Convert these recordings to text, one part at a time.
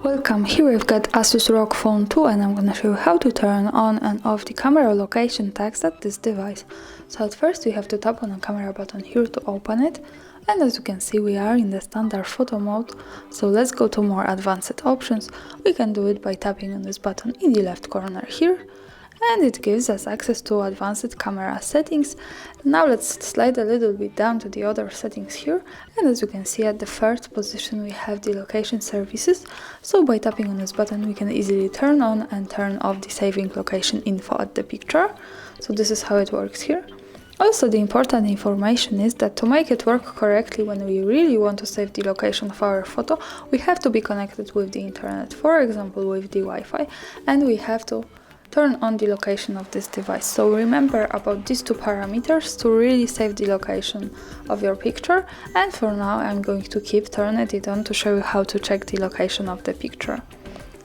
Welcome, here we've got Asus Rog Phone 2 and I'm gonna show you how to turn on and off the camera location text at this device. So at first we have to tap on the camera button here to open it, and as you can see we are in the standard photo mode. So let's go to more advanced options. We can do it by tapping on this button in the left corner here, and it gives us access to advanced camera settings. Now let's slide a little bit down to the other settings here, and as you can see at the third position we have the location services. So by tapping on this button we can easily turn on and turn off the saving location info at the picture. So this is how it works here. Also, the important information is that to make it work correctly, when we really want to save the location of our photo, we have to be connected with the internet, for example with the Wi-Fi, and we have to turn on the location of this device. So remember about these two parameters to really save the location of your picture. And for now I'm going to keep turning it on to show you how to check the location of the picture.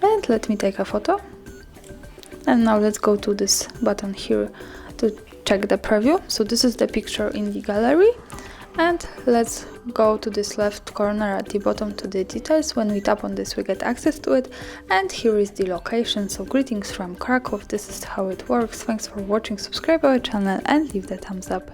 And let me take a photo. And now let's go to this button here to check the preview. So this is the picture in the gallery. And let's go to this left corner at the bottom to the details. When we tap on this we get access to it, and here is the location. So greetings from Krakow, this is how it works. Thanks for watching, subscribe our channel and leave the thumbs up.